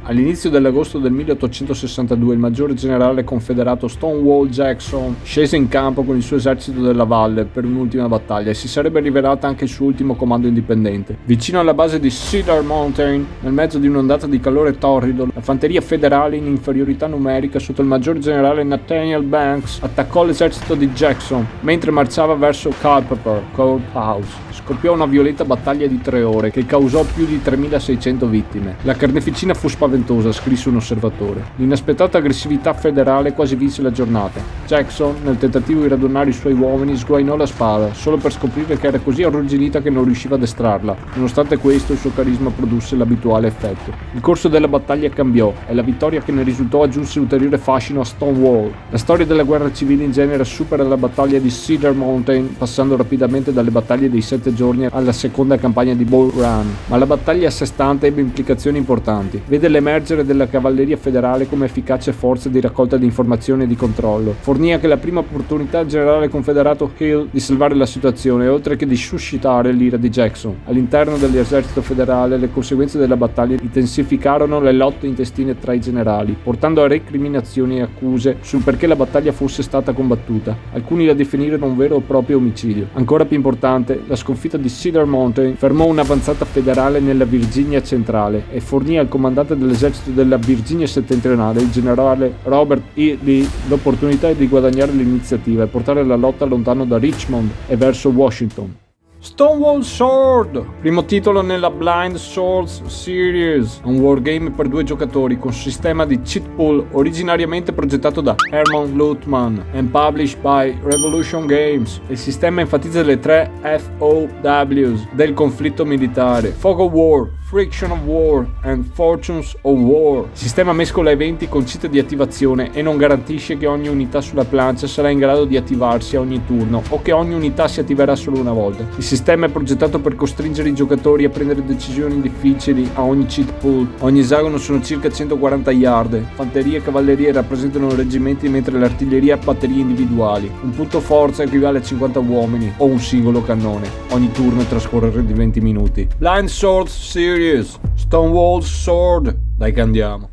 All'inizio dell'agosto del 1862 il maggiore generale confederato Stonewall Jackson scese in campo con il suo esercito della valle per un'ultima battaglia e si sarebbe rivelata anche il suo ultimo comando indipendente. Vicino alla base di Cedar Mountain, nel mezzo di un'ondata di calore torrido, la fanteria federale in inferiorità numerica sotto il maggiore generale Nathaniel Banks attaccò l'esercito di Jackson mentre marciava verso Culpeper Courthouse. Scoppiò una violenta battaglia di 3 ore che causò più di 3600 vittime. La carneficina fu spaventosa, scrisse un osservatore. L'inaspettata aggressività federale quasi vinse la giornata. Jackson, nel tentativo di radunare i suoi uomini, sguainò la spada, solo per scoprire che era così arrugginita che non riusciva a addestrarla. Nonostante questo, il suo carisma produsse l'abituale effetto. Il corso della battaglia cambiò e la vittoria che ne risultò aggiunse ulteriore fascino a Stonewall. La storia della guerra civile in genere supera la battaglia di Cedar Mountain, passando rapidamente dalle battaglie dei 7 giorni alla seconda campagna di Bull Run, ma la battaglia a sé stante ebbe implicazioni importanti. Vede l'emergere della cavalleria federale come efficace forza di raccolta di informazioni e di controllo. Fornì anche la prima opportunità al generale confederato Hill di salvare la situazione, oltre che di suscitare l'ira di Jackson. All'interno dell'esercito federale le conseguenze della battaglia intensificarono le lotte intestine tra i generali, portando a recriminazioni e accuse sul perché la battaglia fosse stata combattuta. Alcuni la definirono un vero e proprio omicidio. Ancora più importante, la sconfitta di Cedar Mountain fermò un'avanzata federale nella Virginia centrale e fornì al comandante dell'esercito della Virginia settentrionale, il generale Robert E. Lee, l'opportunità di guadagnare l'iniziativa e portare la lotta lontano da Richmond e verso Washington. Stonewall Sword, primo titolo nella Blind Swords Series, un wargame per 2 giocatori con sistema di cheat pool originariamente progettato da Herman Luttman and published by Revolution Games. Il sistema enfatizza le 3 FOWs del conflitto militare: Fog of War, Friction of War and Fortunes of War. Il sistema mescola eventi con cheat di attivazione e non garantisce che ogni unità sulla plancia sarà in grado di attivarsi a ogni turno o che ogni unità si attiverà solo una volta. Il sistema è progettato per costringere i giocatori a prendere decisioni difficili a ogni cheat pool. Ogni esagono sono circa 140 yard. Fanteria e cavalleria rappresentano reggimenti mentre l'artiglieria batterie individuali. Un punto forza equivale a 50 uomini o un singolo cannone. Ogni turno è trascorrere di 20 minuti. Blind Swords Series, Stonewall Sword. Dai che andiamo.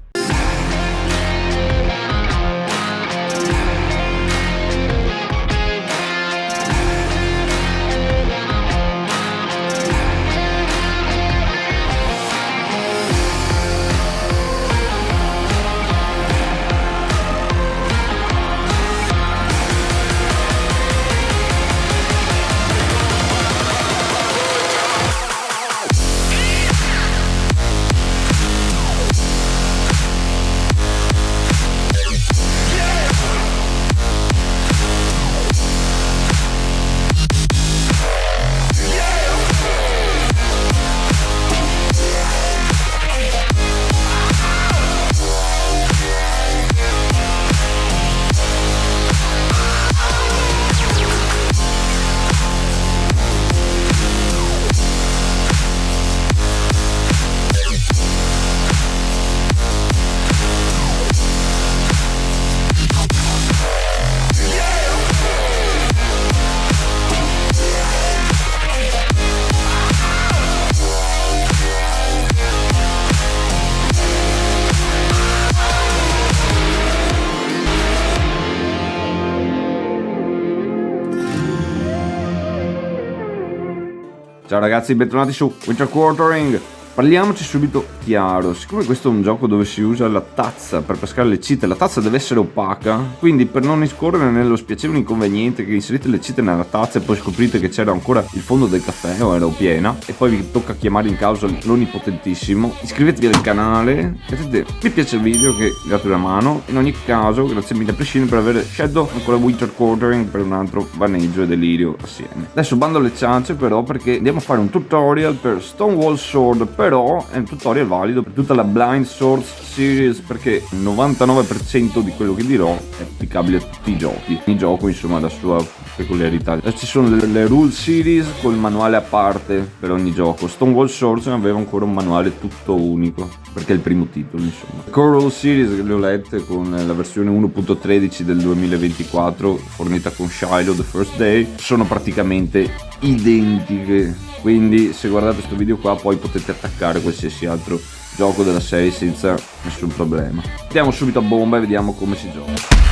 Ciao ragazzi, bentornati su Winter Quartering. Parliamoci subito chiaro. Siccome questo è un gioco dove si usa la tazza per pescare le cheat, la tazza deve essere opaca, quindi per non incorrere nello spiacevole inconveniente che inserite le cheat nella tazza e poi scoprite che c'era ancora il fondo del caffè o era piena e poi vi tocca chiamare in causa l'onnipotentissimo, iscrivetevi al canale, mettete mi piace il video che date una mano. In ogni caso grazie mille a prescindere per aver scelto ancora Winter Quartering per un altro vaneggio e delirio assieme. Adesso bando alle ciance però, perché andiamo a fare un tutorial per Stonewall Sword, però è un tutorial valido per tutta la Blind Swords Series, perché il 99% di quello che dirò è applicabile a tutti i giochi. Ogni gioco insomma ha la sua peculiarità. Ci sono le Rule Series con il manuale a parte per ogni gioco. Stonewall Swords aveva ancora un manuale tutto unico perché è il primo titolo insomma. Core Rule Series le ho lette con la versione 1.13 del 2024 fornita con Shiloh The First Day, sono praticamente identiche, quindi se guardate questo video qua poi potete attaccare qualsiasi altro gioco della 6 senza nessun problema. Andiamo subito a bomba e vediamo come si gioca.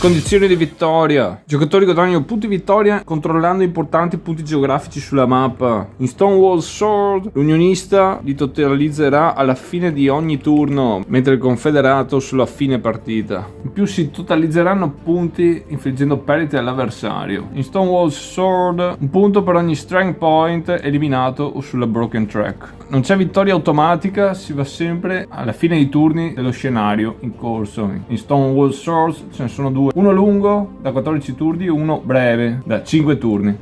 Condizioni di vittoria. Giocatori guadagnano punti vittoria controllando importanti punti geografici sulla mappa. In Stonewall Sword l'unionista li totalizzerà alla fine di ogni turno, mentre il confederato sulla fine partita. In più si totalizzeranno punti infliggendo perdite all'avversario. In Stonewall Sword un punto per ogni strength point eliminato o sulla broken track. Non c'è vittoria automatica, si va sempre alla fine dei turni dello scenario in corso. In Stonewall Sword ce ne sono due. Uno lungo da 14 turni e uno breve da 5 turni.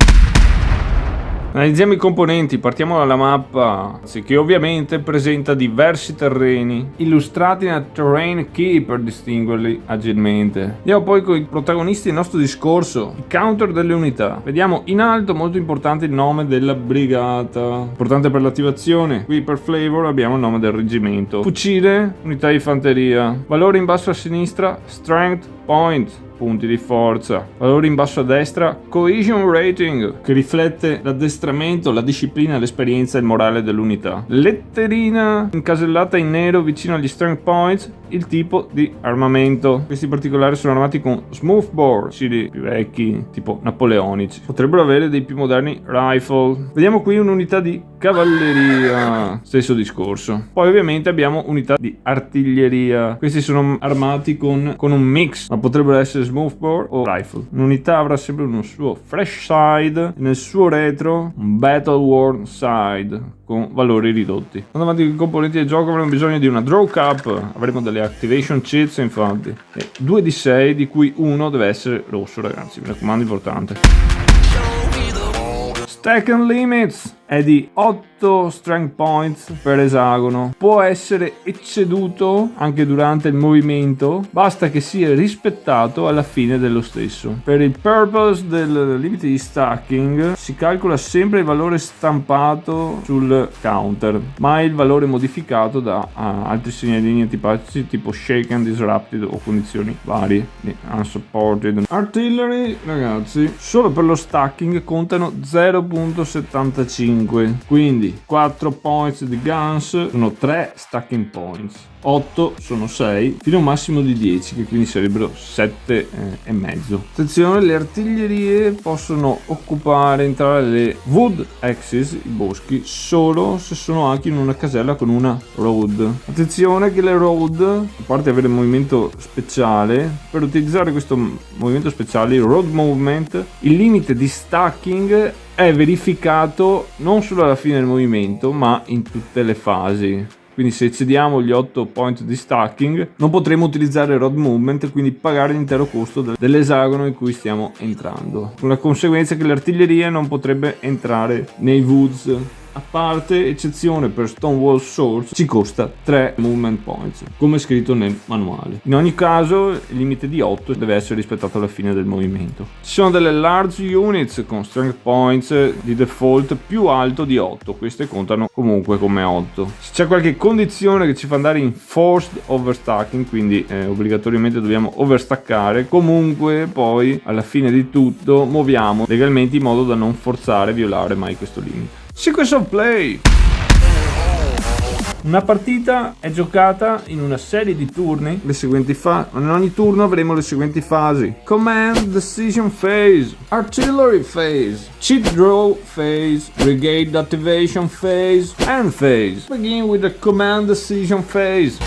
Analizziamo i componenti, partiamo dalla mappa, che ovviamente presenta diversi terreni, illustrati nella Terrain Key per distinguerli agilmente. Andiamo poi con i protagonisti del nostro discorso, i counter delle unità. Vediamo in alto, molto importante, il nome della brigata, importante per l'attivazione. Qui per flavor abbiamo il nome del reggimento. Fucile, unità di fanteria. Valore in basso a sinistra, strength point, punti di forza. Valore in basso a destra, cohesion rating, che riflette l'addestramento, la disciplina, l'esperienza e il morale dell'unità. Letterina incasellata in nero vicino agli strength points, il tipo di armamento. Questi in particolare sono armati con smoothbore, fucili più vecchi, tipo napoleonici. Potrebbero avere dei più moderni rifle. Vediamo qui un'unità di cavalleria, stesso discorso. Poi ovviamente abbiamo unità di artiglieria. Questi sono armati con un mix, ma potrebbero essere smoothbore o rifle. Un'unità avrà sempre uno suo fresh side e nel suo retro un battle worn side con valori ridotti. Andando avanti con i componenti del gioco avremo bisogno di una draw cap, avremo delle activation cheats infatti, e 2 di 6 di cui uno deve essere rosso, ragazzi, mi raccomando, importante. Stack and limits è di 8 strength points per esagono. Può essere ecceduto anche durante il movimento, basta che sia rispettato alla fine dello stesso. Per il purpose del limite di stacking si calcola sempre il valore stampato sul counter, ma il valore modificato da altri segnalini antipatici tipo shaken, disrupted o condizioni varie di unsupported. Artillery, ragazzi, solo per lo stacking contano 0.75, quindi 4 points di guns sono 3 stacking points, 8 sono 6 fino a un massimo di 10, che quindi sarebbero 7 e mezzo. Attenzione, le artiglierie possono entrare le wood axis, i boschi, solo se sono anche in una casella con una road. Attenzione che le road, a parte avere movimento speciale, per utilizzare questo movimento speciale, il road movement, il limite di stacking è verificato non solo alla fine del movimento ma in tutte le fasi. Quindi se eccediamo gli 8 point di stacking non potremo utilizzare road movement, quindi pagare l'intero costo dell'esagono in cui stiamo entrando, con la conseguenza che l'artiglieria non potrebbe entrare nei woods. A parte eccezione per Stonewall Swords, ci costa 3 movement points, come scritto nel manuale. In ogni caso il limite di 8 deve essere rispettato alla fine del movimento. Ci sono delle large units con strength points di default più alto di 8, queste contano comunque come 8. Se c'è qualche condizione che ci fa andare in forced overstacking, quindi obbligatoriamente dobbiamo overstaccare, comunque poi alla fine di tutto muoviamo legalmente in modo da non forzare e violare mai questo limite. Sequence of play. Una partita è giocata in una serie di turni, le seguenti in ogni turno avremo le seguenti fasi: Command Decision Phase, Artillery Phase, Cheat Draw Phase, Brigade Activation Phase, End Phase. Begin with the Command Decision Phase.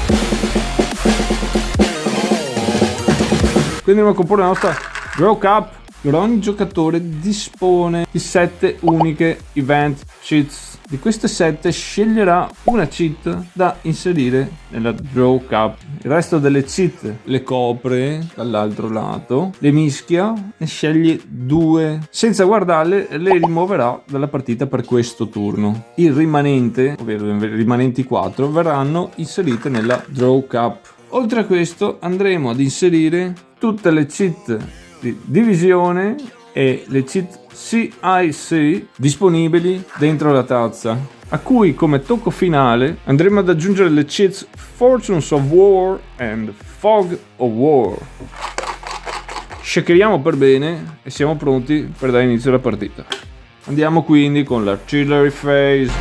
Quindi andiamo a comporre la nostra Draw Cap. Per ogni giocatore dispone di 7 uniche event cheats. Di queste 7 sceglierà una cheat da inserire nella draw cap. Il resto delle cheat le copre dall'altro lato, le mischia, ne sceglie 2. Senza guardarle le rimuoverà dalla partita per questo turno. Il rimanente, ovvero i rimanenti 4, verranno inserite nella draw cap. Oltre a questo andremo ad inserire tutte le cheat di divisione e le cheat CIC disponibili dentro la tazza, a cui come tocco finale andremo ad aggiungere le cheats Fortunes of War and Fog of War. Shakeriamo per bene e siamo pronti per dare inizio alla partita. Andiamo quindi con l'Artillery Phase.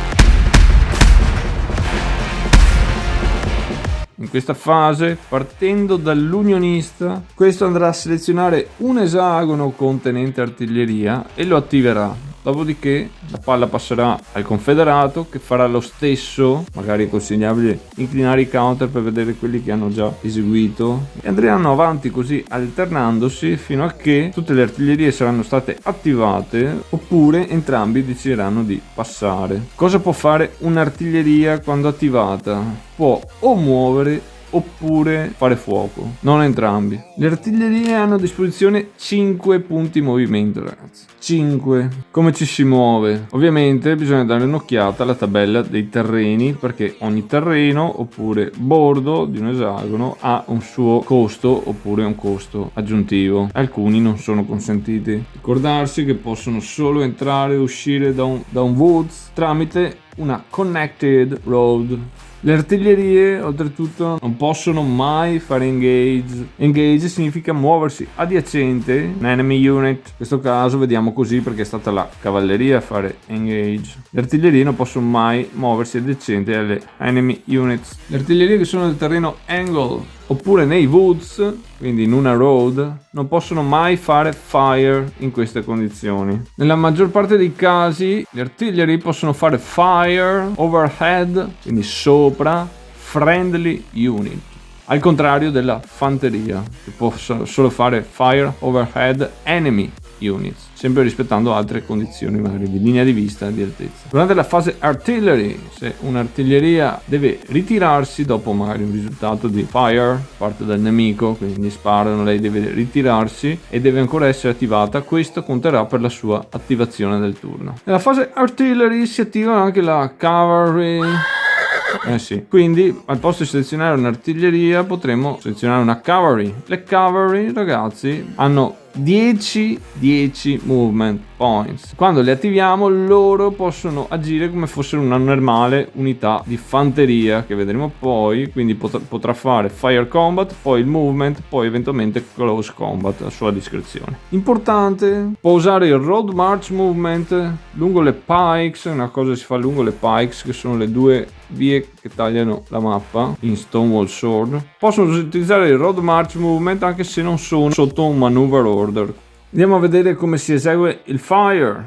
questa fase, partendo dall'unionista, questo andrà a selezionare un esagono contenente artiglieria e lo attiverà. Dopodiché la palla passerà al confederato, che farà lo stesso. Magari è consigliabile inclinare i counter per vedere quelli che hanno già eseguito, e andranno avanti così alternandosi fino a che tutte le artiglierie saranno state attivate oppure entrambi decideranno di passare. Cosa può fare un'artiglieria quando attivata? Può o muovere oppure fare fuoco, non entrambi. Le artiglierie hanno a disposizione 5 punti movimento, ragazzi. 5. Come ci si muove? Ovviamente bisogna dare un'occhiata alla tabella dei terreni, perché ogni terreno oppure bordo di un esagono ha un suo costo oppure un costo aggiuntivo. Alcuni non sono consentiti. Ricordarsi che possono solo entrare e uscire da un woods tramite una connected road. Le artiglierie, oltretutto, non possono mai fare engage. Engage significa muoversi adiacente un enemy unit. In questo caso vediamo così perché è stata la cavalleria a fare engage. Le artiglierie non possono mai muoversi adiacente alle enemy units. Le artiglierie che sono nel terreno angle oppure nei woods, quindi in una road, non possono mai fare fire in queste condizioni. Nella maggior parte dei casi le artiglierie possono fare fire overhead, quindi sopra friendly unit, al contrario della fanteria, che può solo fare fire overhead enemy units, sempre rispettando altre condizioni magari di linea di vista e di altezza. Durante la fase artillery, se un'artiglieria deve ritirarsi dopo magari un risultato di fire parte dal nemico, quindi gli sparano, lei deve ritirarsi e deve ancora essere attivata, questo conterà per la sua attivazione del turno. Nella fase artillery si attiva anche la cavalry. Sì. Quindi al posto di selezionare un'artiglieria potremmo selezionare una cavalry. Le cavalry, ragazzi, hanno 10 movement points. Quando le attiviamo loro possono agire come fossero una normale unità di fanteria che vedremo poi, quindi potrà fare fire combat, poi il movement, poi eventualmente close combat a sua discrezione. Importante, può usare il road march movement lungo le pikes, una cosa che si fa lungo le pikes, che sono le due vie che tagliano la mappa in Stonewall Sword. Possono utilizzare il road march movement anche se non sono sotto un maneuver order. Andiamo a vedere come si esegue il fire.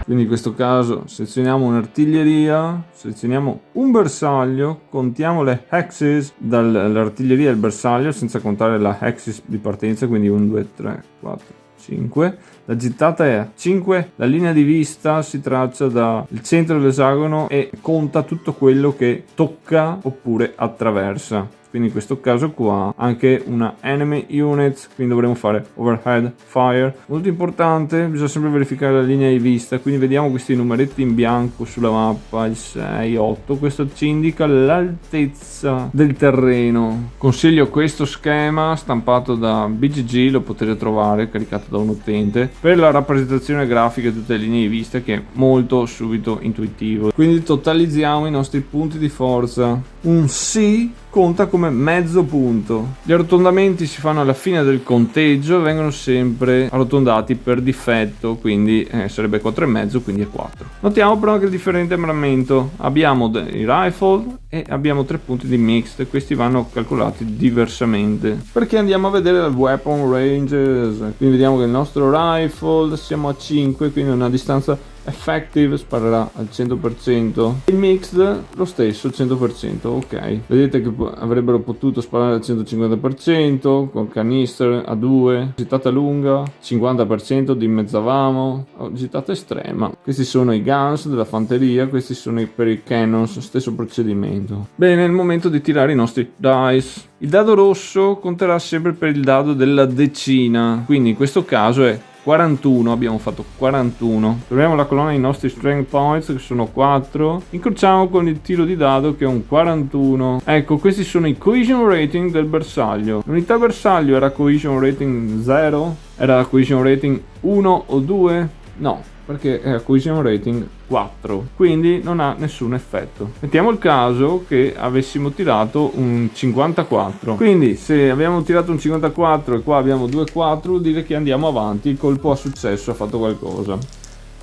Quindi in questo caso selezioniamo un'artiglieria, selezioniamo un bersaglio, contiamo le hexes dall'artiglieria al bersaglio senza contare la hexes di partenza, quindi 1, 2, 3, 4, 5. La gittata è a 5, la linea di vista si traccia dal centro dell'esagono e conta tutto quello che tocca oppure attraversa. Quindi in questo caso qua anche una enemy unit, quindi dovremo fare overhead fire. Molto importante, bisogna sempre verificare la linea di vista, quindi vediamo questi numeretti in bianco sulla mappa, il 6, 8, questo ci indica l'altezza del terreno. Consiglio questo schema stampato da BGG, lo potete trovare caricato da un utente, per la rappresentazione grafica di tutte le linee di vista, che è molto subito intuitivo. Quindi totalizziamo i nostri punti di forza. Un C conta come mezzo punto. Gli arrotondamenti si fanno alla fine del conteggio e vengono sempre arrotondati per difetto, quindi sarebbe 4,5, quindi è 4. Notiamo però anche il differente armamento. Abbiamo i rifle e abbiamo 3 punti di mixed, questi vanno calcolati diversamente perché andiamo a vedere il weapon ranges. Quindi vediamo che il nostro rifle siamo a 5, quindi una distanza effective sparerà al 100%, il mixed lo stesso 100%. ok, vedete che avrebbero potuto sparare al 150% con canister a 2, gittata lunga 50%, dimezzavamo, gittata estrema. Questi sono i guns della fanteria, questi sono per i cannons, stesso procedimento. Bene, è il momento di tirare i nostri dice. Il dado rosso conterà sempre per il dado della decina, quindi in questo caso è 41, abbiamo fatto 41. Troviamo la colonna dei nostri strength points che sono 4, incrociamo con il tiro di dado che è un 41. Ecco, questi sono i cohesion rating del bersaglio. L'unità bersaglio era cohesion rating 0? Era cohesion rating 1 o 2? No, perché è cohesion rating 4, quindi non ha nessun effetto. Mettiamo il caso che avessimo tirato un 54, quindi se abbiamo tirato un 54 e qua abbiamo 2,4 vuol dire che andiamo avanti, il colpo ha successo, ha fatto qualcosa.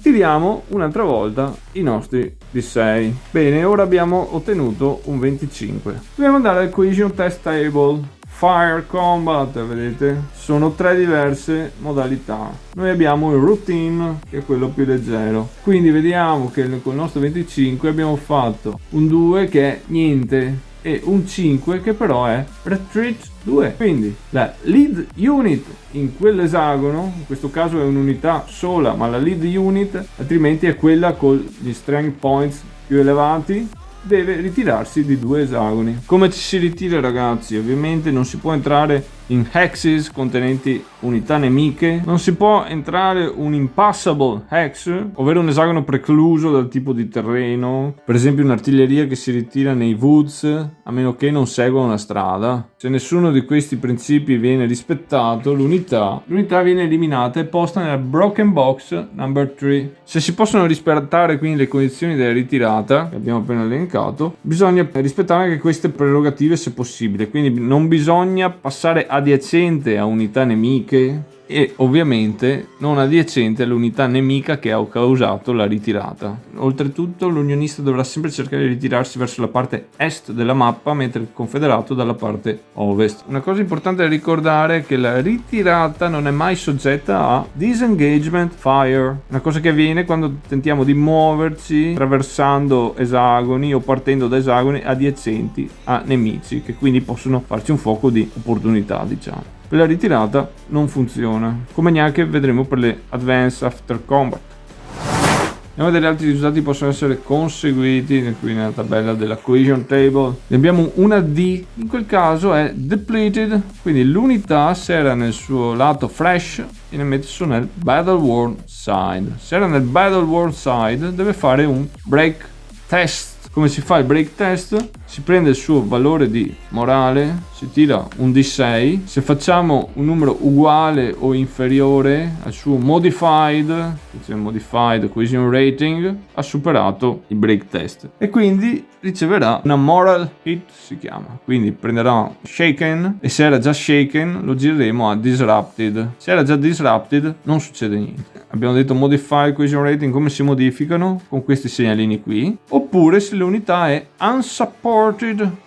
Tiriamo un'altra volta i nostri di 6. Bene, ora abbiamo ottenuto un 25. Dobbiamo andare al Cohesion Test Table. Fire Combat, vedete? Sono 3 diverse modalità. Noi abbiamo il Routine, che è quello più leggero. Quindi vediamo che con il nostro 25 abbiamo fatto un 2 che è niente e un 5 che però è Retreat 2. Quindi la lead unit in quell'esagono, in questo caso è un'unità sola, ma la lead unit altrimenti è quella con gli strength points più elevati, deve ritirarsi di 2 esagoni. Come ci si ritira, ragazzi? Ovviamente non si può entrare in hexes contenenti unità nemiche, non si può entrare un impassable hex, ovvero un esagono precluso dal tipo di terreno, per esempio un'artiglieria che si ritira nei woods a meno che non segua una strada. Se nessuno di questi principi viene rispettato, l'unità viene eliminata e posta nella broken box number 3. Se si possono rispettare quindi le condizioni della ritirata che abbiamo appena elencato, bisogna rispettare anche queste prerogative se possibile, quindi non bisogna passare adiacente a unità nemiche e ovviamente non adiacente all'unità nemica che ha causato la ritirata. Oltretutto l'unionista dovrà sempre cercare di ritirarsi verso la parte est della mappa, mentre il confederato dalla parte ovest. Una cosa importante da ricordare è che la ritirata non è mai soggetta a disengagement fire, una cosa che avviene quando tentiamo di muoverci attraversando esagoni o partendo da esagoni adiacenti a nemici, che quindi possono farci un fuoco di opportunità, diciamo. Per la ritirata non funziona, come neanche vedremo per le Advanced After Combat. Andiamo a vedere altri risultati possono essere conseguiti qui nella tabella della Cohesion Table. Ne abbiamo una D, in quel caso è depleted, quindi l'unità se era nel suo lato flash viene messo nel Battle Worn Side. Se era nel Battle Worn Side deve fare un break test. Come si fa il break test? Si prende il suo valore di morale, si tira un D6, se facciamo un numero uguale o inferiore al suo modified cohesion rating, ha superato il break test e quindi riceverà una moral hit, si chiama. Quindi prenderà shaken e se era già shaken lo gireremo a disrupted. Se era già disrupted non succede niente. Abbiamo detto modified cohesion rating, come si modificano? Con questi segnalini qui. Oppure se l'unità è unsupported.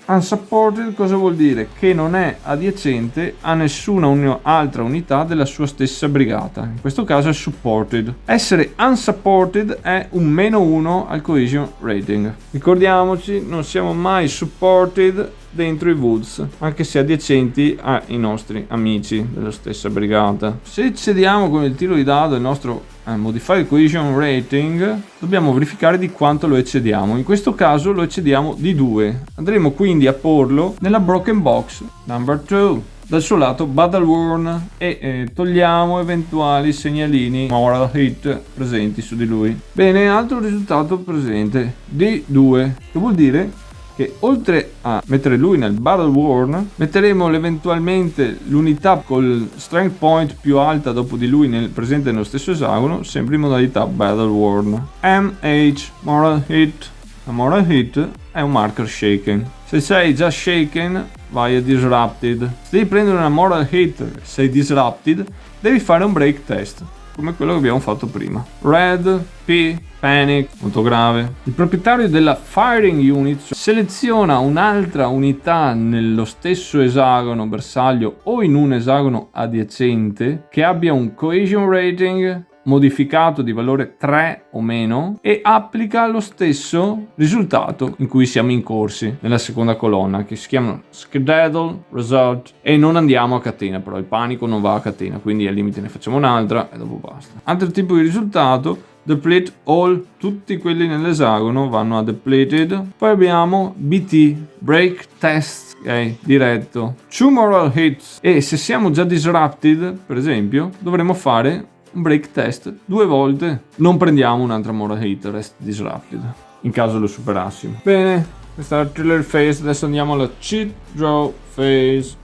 Unsupported cosa vuol dire? Che non è adiacente a nessuna altra unità della sua stessa brigata. In questo caso è supported. Essere unsupported è un -1 al cohesion rating. Ricordiamoci, non siamo mai supported dentro i woods, anche se adiacenti ai nostri amici della stessa brigata. Se eccediamo con il tiro di dado il nostro modified cohesion rating, dobbiamo verificare di quanto lo eccediamo. In questo caso lo eccediamo di 2. Andremo quindi a porlo nella broken box number 2 dal suo lato battle worn e togliamo eventuali segnalini moral hit presenti su di lui. Bene, altro risultato presente D2, che vuol dire che oltre a mettere lui nel battle worn, metteremo eventualmente l'unità col strength point più alta dopo di lui presente nello stesso esagono, sempre in modalità battle worn. MH moral hit. La moral hit è un marker shaken. Se sei già shaken vai a disrupted. Se devi prendere una moral hit, sei disrupted, devi fare un break test come quello che abbiamo fatto prima. Red P panic, molto grave. Il proprietario della firing unit seleziona un'altra unità nello stesso esagono bersaglio o in un esagono adiacente che abbia un cohesion rating modificato di valore 3 o meno e applica lo stesso risultato in cui siamo incorsi nella seconda colonna, che si chiamano schedule result, e non andiamo a catena, però il panico non va a catena, quindi al limite ne facciamo un'altra e dopo basta. Altro tipo di risultato: deplete all, tutti quelli nell'esagono vanno a depleted. Poi abbiamo BT, break test, ok, diretto, 2 moral hits, e se siamo già disrupted per esempio dovremo fare un break test 2 volte. Non prendiamo un'altra moral hit, rest disrupted in caso lo superassimo. Bene, questa è la thriller phase. Adesso andiamo alla cheat draw phase.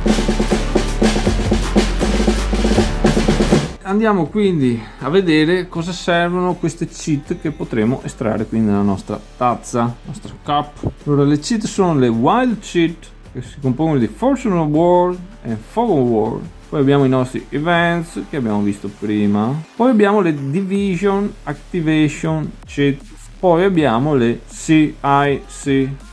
Andiamo quindi a vedere cosa servono queste cheat che potremo estrarre quindi nella nostra tazza, nostra cup. Allora, le cheat sono le wild cheat, che si compongono di Fortune World e Fogel World. Poi abbiamo i nostri events che abbiamo visto prima. Poi abbiamo le division activation cheat. Poi abbiamo le CIC,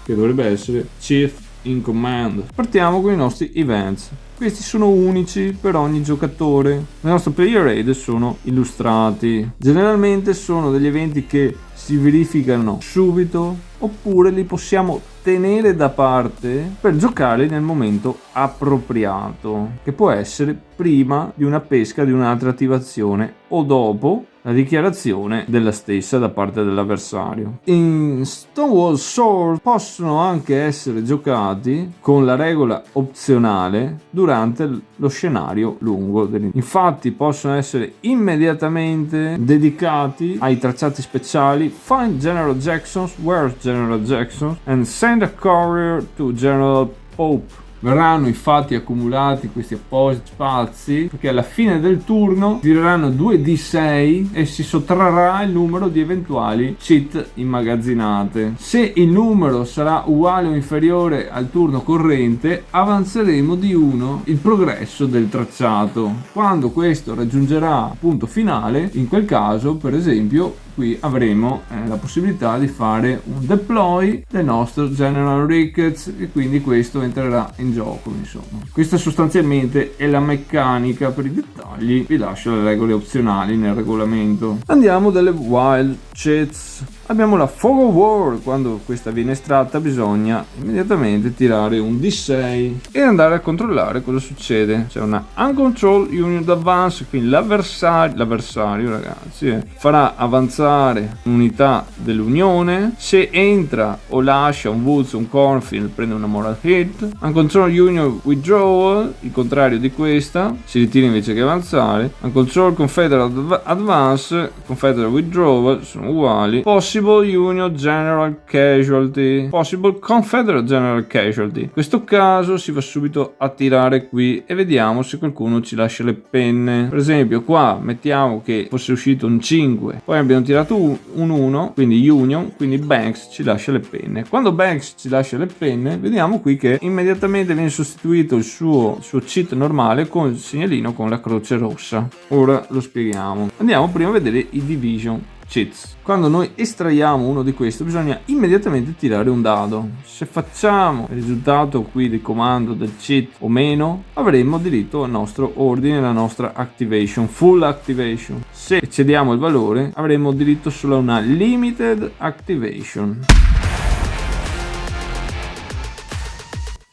che dovrebbe essere Chief in Command. Partiamo con i nostri events. Questi sono unici per ogni giocatore. Nel nostro player aid sono illustrati. Generalmente sono degli eventi che si verificano subito, oppure li possiamo tenere da parte per giocare nel momento appropriato, che può essere prima di una pesca di un'altra attivazione o dopo la dichiarazione della stessa da parte dell'avversario. In Stonewall Sword possono anche essere giocati con la regola opzionale durante lo scenario lungo. Infatti possono essere immediatamente dedicati ai tracciati speciali Find General Jackson, Where's General Jackson and Send a Courier to General Pope. Verranno infatti accumulati questi appositi spazi perché alla fine del turno tireranno 2d6 e si sottrarrà il numero di eventuali cheat immagazzinate. Se il numero sarà uguale o inferiore al turno corrente, avanzeremo di 1 il progresso del tracciato. Quando questo raggiungerà il punto finale, in quel caso, per esempio, qui avremo la possibilità di fare un deploy del nostro General Ricketts e quindi questo entrerà in gioco. Insomma, questa sostanzialmente è la meccanica. Per i dettagli vi lascio le regole opzionali nel regolamento. Andiamo dalle wild cheats. Abbiamo la Fog of War. Quando questa viene estratta bisogna immediatamente tirare un d6 e andare a controllare cosa succede. C'è una Uncontrolled Unit Advance, quindi l'avversario ragazzi farà avanzare un'unità dell'Unione. Se entra o lascia un Woods, un Cornfield, prende una Moral Hit. Uncontrolled Union Withdrawal, il contrario di questa, si ritira invece che avanzare. Uncontrolled Confederate Advance, Confederate Withdrawal sono uguali. Possible Union General Casualty, Possible Confederate General Casualty. In questo caso si va subito a tirare qui e vediamo se qualcuno ci lascia le penne. Per esempio qua mettiamo che fosse uscito un 5, poi abbiamo tirato un 1, quindi Union, quindi Banks ci lascia le penne. Quando Banks ci lascia le penne, vediamo qui che immediatamente viene sostituito il suo cheat normale con il segnalino con la croce rossa. Ora lo spieghiamo. Andiamo prima a vedere i division cheats. Quando noi estraiamo uno di questi bisogna immediatamente tirare un dado. Se facciamo il risultato qui di comando del cheat o meno, avremo diritto al nostro ordine, alla nostra activation, full activation. Se eccediamo il valore avremo diritto solo a una limited activation.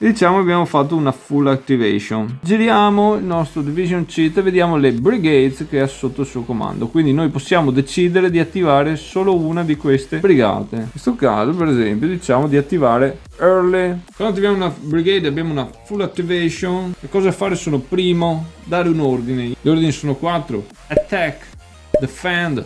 Diciamo abbiamo fatto una full activation. Giriamo il nostro division cheat e vediamo le brigades che ha sotto il suo comando. Quindi noi possiamo decidere di attivare solo una di queste brigate. In questo caso, per esempio, diciamo di attivare early. Quando attiviamo una brigade abbiamo una full activation. Le cose da fare sono: primo, dare un ordine. Gli ordini sono 4: attack, defend,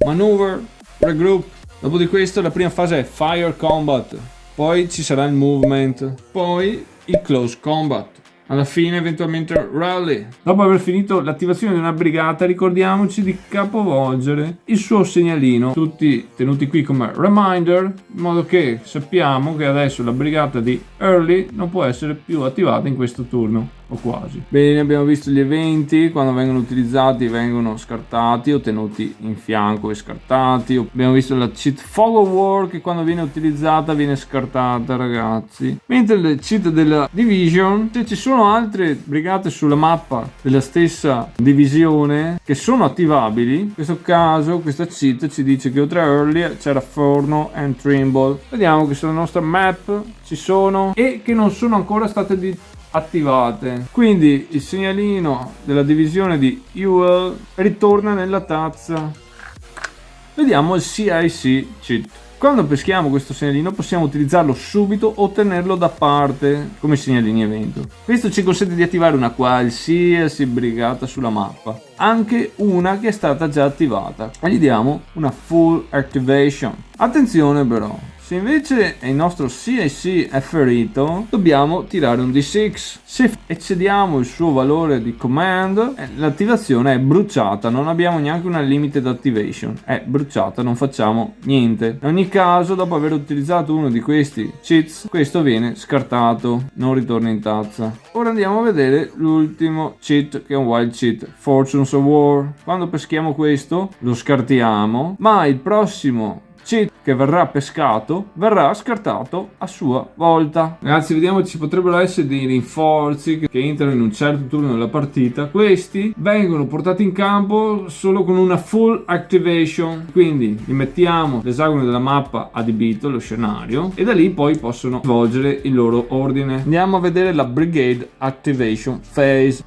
maneuver, regroup. Dopo di questo la prima fase è fire combat. Poi ci sarà il movement, poi il close combat, alla fine eventualmente rally. Dopo aver finito l'attivazione di una brigata ricordiamoci di capovolgere il suo segnalino, tutti tenuti qui come reminder, in modo che sappiamo che adesso la brigata di early non può essere più attivata in questo turno. O quasi. Bene, abbiamo visto gli eventi, quando vengono utilizzati vengono scartati o tenuti in fianco e scartati. Abbiamo visto la cheat Fog of War che quando viene utilizzata viene scartata, ragazzi. Mentre le cheat della division, se ci sono altre brigate sulla mappa della stessa divisione che sono attivabili, in questo caso questa cheat ci dice che oltre a early c'era Forno and Trimble. Vediamo che sulla nostra map ci sono e che non sono ancora state attivate, quindi il segnalino della divisione di Ewell ritorna nella tazza. Vediamo il CIC cheat. Quando peschiamo questo segnalino possiamo utilizzarlo subito o tenerlo da parte come segnalini evento. Questo ci consente di attivare una qualsiasi brigata sulla mappa, anche una che è stata già attivata, e gli diamo una full activation. Attenzione però, se invece il nostro CIC è ferito, dobbiamo tirare un D6. Se eccediamo il suo valore di command, l'attivazione è bruciata, non abbiamo neanche una limited activation, è bruciata, non facciamo niente. In ogni caso, dopo aver utilizzato uno di questi cheats, questo viene scartato, non ritorna in tazza. Ora andiamo a vedere l'ultimo cheat, che è un wild cheat, Fortunes of War. Quando peschiamo questo, lo scartiamo, ma il prossimo cheat che verrà pescato verrà scartato a sua volta. Ragazzi, vediamo, ci potrebbero essere dei rinforzi che entrano in un certo turno della partita. Questi vengono portati in campo solo con una full activation, quindi li mettiamo l'esagono della mappa adibito, lo scenario, e da lì poi possono svolgere il loro ordine. Andiamo a vedere la Brigade Activation Phase.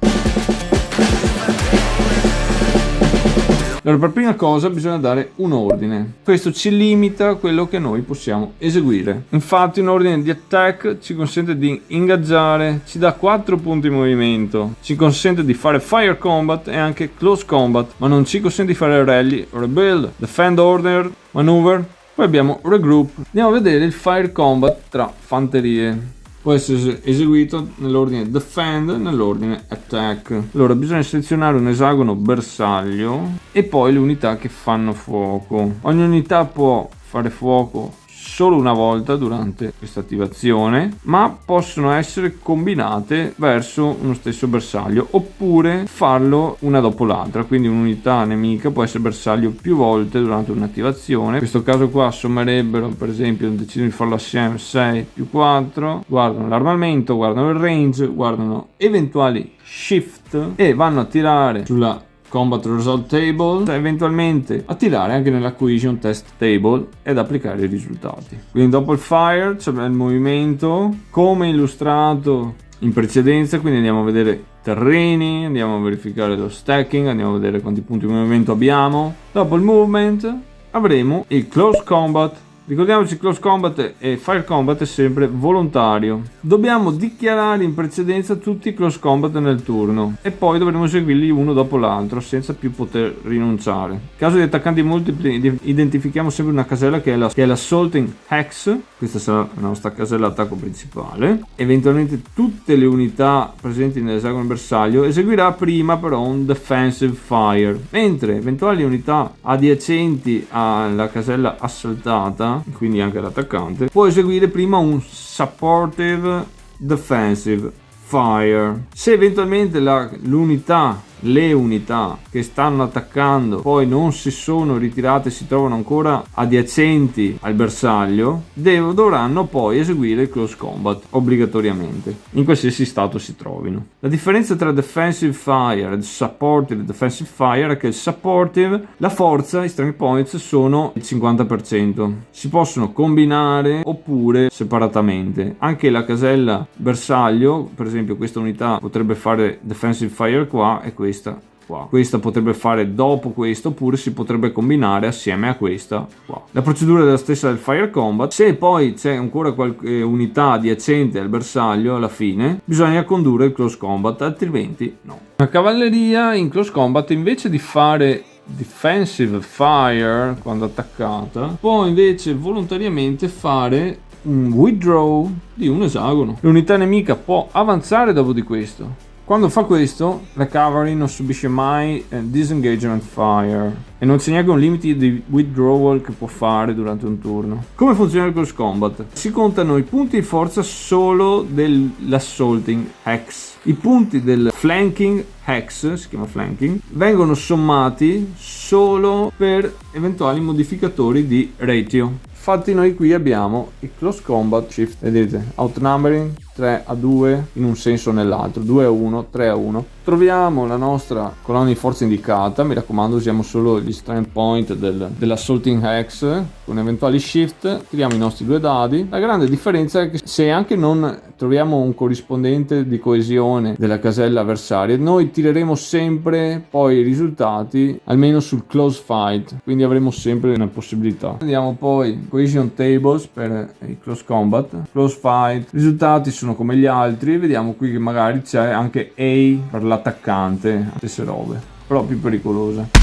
Allora, per prima cosa bisogna dare un ordine. Questo ci limita a quello che noi possiamo eseguire. Infatti un ordine di attack ci consente di ingaggiare, ci dà 4 punti di movimento, ci consente di fare fire combat e anche close combat, ma non ci consente di fare rally, rebuild, defend order, maneuver. Poi abbiamo regroup. Andiamo a vedere il fire combat tra fanterie. Può essere eseguito nell'ordine defend, nell'ordine attack. Allora bisogna selezionare un esagono bersaglio e poi le unità che fanno fuoco. Ogni unità può fare fuoco solo una volta durante questa attivazione, ma possono essere combinate verso uno stesso bersaglio oppure farlo una dopo l'altra, quindi un'unità nemica può essere bersaglio più volte durante un'attivazione. In questo caso qua sommerebbero, per esempio, decidono di farlo assieme 6 più 4, guardano l'armamento, guardano il range, guardano eventuali shift e vanno a tirare sulla Combat Result Table, eventualmente a tirare anche nella Cohesion Test Table ed applicare i risultati. Quindi dopo il fire c'è il movimento come illustrato in precedenza, quindi andiamo a vedere terreni, andiamo a verificare lo stacking, andiamo a vedere quanti punti di movimento abbiamo. Dopo il movement avremo il close combat. Ricordiamoci, close combat e fire combat è sempre volontario. Dobbiamo dichiarare in precedenza tutti i close combat nel turno e poi dovremo eseguirli uno dopo l'altro senza più poter rinunciare. In caso di attaccanti multipli identifichiamo sempre una casella che è l'Assaulting Hex. Questa sarà la nostra casella attacco principale. Eventualmente tutte le unità presenti nell'esagono bersaglio eseguirà prima però un defensive fire, mentre eventuali unità adiacenti alla casella assaltata, quindi anche l'attaccante, può eseguire prima un supportive defensive fire. Se eventualmente le unità che stanno attaccando poi non si sono ritirate, si trovano ancora adiacenti al bersaglio, dovranno poi eseguire il close combat obbligatoriamente in qualsiasi stato si trovino. La differenza tra defensive fire e supportive defensive fire è che il supportive, la forza, i strength points sono il 50%, si possono combinare oppure separatamente. Anche la casella bersaglio, per esempio, questa unità potrebbe fare defensive fire qua e questa qua. Questa potrebbe fare dopo questo, oppure si potrebbe combinare assieme a questa qua. La procedura è la stessa del fire combat. Se poi c'è ancora qualche unità adiacente al bersaglio, alla fine bisogna condurre il close combat, altrimenti no. La cavalleria in close combat, invece di fare defensive fire quando attaccata, può invece volontariamente fare un withdraw di un esagono. L'unità nemica può avanzare dopo di questo. Quando fa questo, la cavalry non subisce mai disengagement fire e non c'è neanche un limite di withdrawal che può fare durante un turno. Come funziona il close combat? Si contano i punti di forza solo dell'assaulting hex. I punti del flanking hex, si chiama flanking, vengono sommati solo per eventuali modificatori di ratio. Infatti noi qui abbiamo il close combat shift, vedete, outnumbering 3-2 in un senso o nell'altro, 2-1, 3-1. Troviamo la nostra colonna di forza indicata, mi raccomando usiamo solo gli strength point dell'assaulting hex, con eventuali shift tiriamo i nostri 2 dadi. La grande differenza è che se anche non troviamo un corrispondente di coesione della casella avversaria, noi tireremo sempre poi i risultati almeno sul close fight, quindi avremo sempre una possibilità. Andiamo poi cohesion tables per il close combat, close fight, i risultati sono come gli altri. Vediamo qui che magari c'è anche A per l'attaccante, stesse robe, però più pericolose.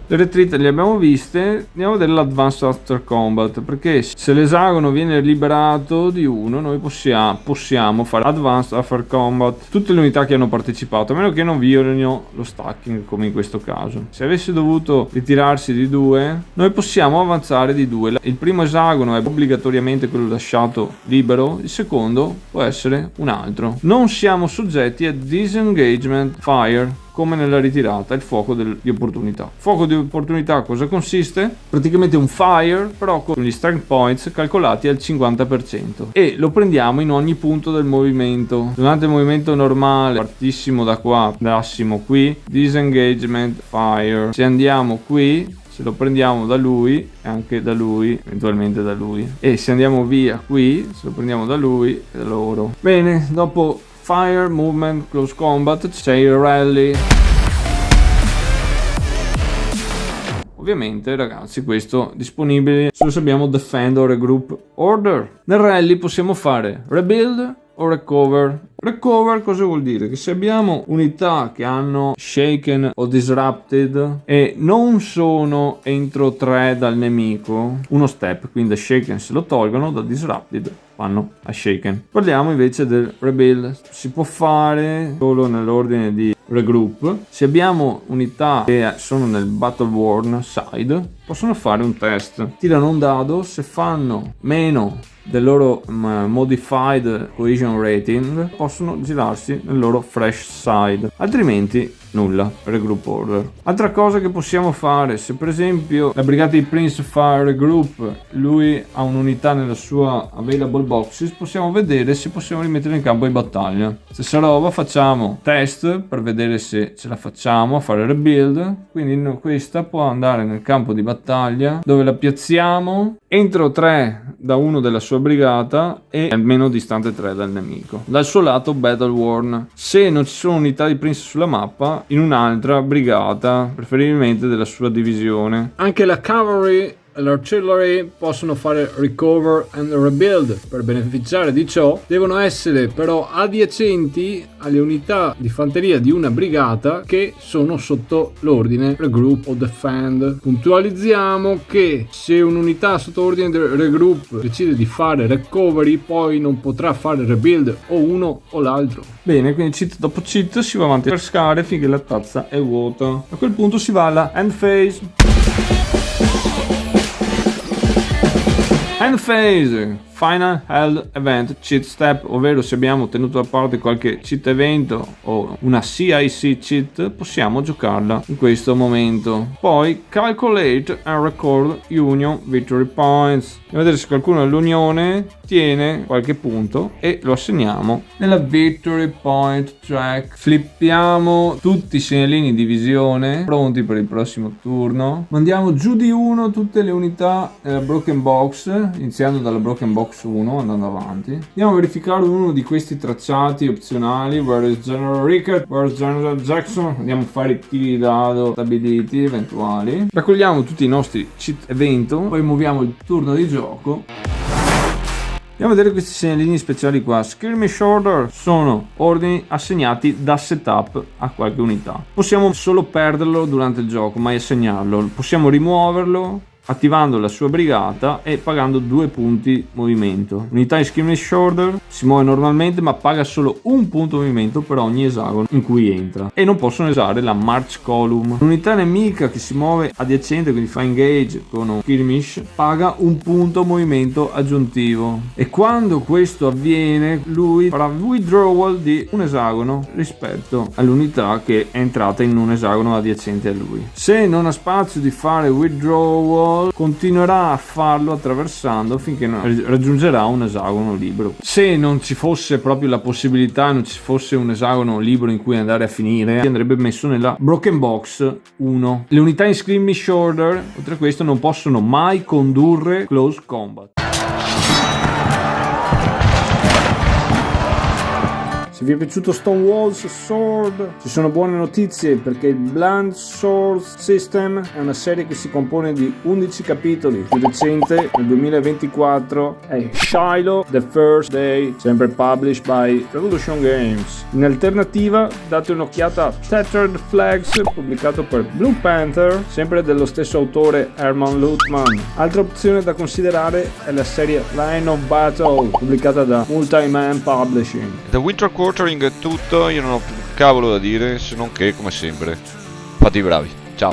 Le retreat le abbiamo viste, andiamo a vedere l'advanced after combat, perché se l'esagono viene liberato di uno noi possiamo fare advanced after combat tutte le unità che hanno partecipato, a meno che non violino lo stacking come in questo caso. Se avesse dovuto ritirarsi di 2, noi possiamo avanzare di 2. Il primo esagono è obbligatoriamente quello lasciato libero, il secondo può essere un altro. Non siamo soggetti a disengagement fire, come nella ritirata, il fuoco di opportunità. Fuoco di opportunità cosa consiste? Praticamente un fire, però con gli strength points calcolati al 50%, e lo prendiamo in ogni punto del movimento. Durante il movimento normale partissimo da qua, andassimo qui, disengagement fire, se andiamo qui, se lo prendiamo da lui e anche da lui, eventualmente da lui, e se andiamo via qui, se lo prendiamo da lui e da loro. Bene, dopo fire, movement, close combat c'è il rally. Ovviamente ragazzi questo è disponibile solo se abbiamo defend o regroup order. Nel rally possiamo fare rebuild o recover. Recover cosa vuol dire? Che se abbiamo unità che hanno shaken o disrupted e non sono entro 3 dal nemico, uno step, quindi da shaken se lo tolgono, da disrupted vanno a shaken. Parliamo invece del rebuild. Si può fare solo nell'ordine di regroup. Se abbiamo unità che sono nel battle worn side, possono fare un test. Tirano un dado, se fanno meno del loro modified cohesion rating possono girarsi nel loro fresh side, altrimenti nulla, regroup order. Altra cosa che possiamo fare, se per esempio la brigata di Prince fa regroup, lui ha un'unità nella sua available boxes, possiamo vedere se possiamo rimettere in campo in battaglia. Stessa roba, facciamo test per vedere se ce la facciamo a fare rebuild, quindi questa può andare nel campo di battaglia dove la piazziamo entro 3 da uno della sua brigata e almeno distante 3 dal nemico. Dal suo lato battle worn. Se non ci sono unità di Prince sulla mappa, in un'altra brigata, preferibilmente della sua divisione. Anche la cavalry e l'artillery possono fare recover and rebuild. Per beneficiare di ciò devono essere però adiacenti alle unità di fanteria di una brigata che sono sotto l'ordine regroup o defend. Puntualizziamo che se un'unità sotto ordine del regroup decide di fare recovery, poi non potrà fare rebuild o uno o l'altro. Bene, quindi cheat dopo cheat si va avanti per scale finché la tazza è vuota. A quel punto si va alla end phase. End phase, final held event cheat step, ovvero se abbiamo tenuto da parte qualche cheat evento o una CIC cheat possiamo giocarla in questo momento. Poi calculate and record union victory points, e vedere se qualcuno dell'unione tiene qualche punto e lo assegniamo nella victory point track. Flippiamo tutti i segnalini di visione pronti per il prossimo turno, mandiamo giù di uno tutte le unità nella broken box, iniziando dalla broken box 1 andando avanti. Andiamo a verificare uno di questi tracciati opzionali. Where is General Rickett? Where is General Jackson? Andiamo a fare i tiri di dado stabiliti eventuali, raccogliamo tutti i nostri cheat evento, poi muoviamo il turno di gioco. Andiamo a vedere questi segnalini speciali qua. Skirmish order sono ordini assegnati da setup a qualche unità. Possiamo solo perderlo durante il gioco, mai assegnarlo. Possiamo rimuoverlo attivando la sua brigata e pagando 2 punti movimento. L'unità in skirmish order si muove normalmente ma paga solo un punto movimento per ogni esagono in cui entra, e non possono usare la march column. L'unità nemica che si muove adiacente, quindi fa engage con un skirmish, paga un punto movimento aggiuntivo, e quando questo avviene lui farà withdrawal di un esagono rispetto all'unità che è entrata in un esagono adiacente a lui. Se non ha spazio di fare withdrawal, continuerà a farlo attraversando finché raggiungerà un esagono libero. Se non ci fosse proprio la possibilità, non ci fosse un esagono libero in cui andare a finire, andrebbe messo nella broken box 1. Le unità in skirmish order, oltre a questo, non possono mai condurre close combat. Se vi è piaciuto Stonewall's Sword, ci sono buone notizie perché il Bland Sword System è una serie che si compone di 11 capitoli. Il più recente, nel 2024, è Shiloh The First Day, sempre published by Revolution Games. In alternativa, date un'occhiata a Tattered Flags, pubblicato per Blue Panther, sempre dello stesso autore Herman Luttmann. Altra opzione da considerare è la serie Line of Battle, pubblicata da Multi-Man Publishing. Da Winter Quartering è tutto, io non ho più cavolo da dire, se non che, come sempre, fate i bravi. Ciao.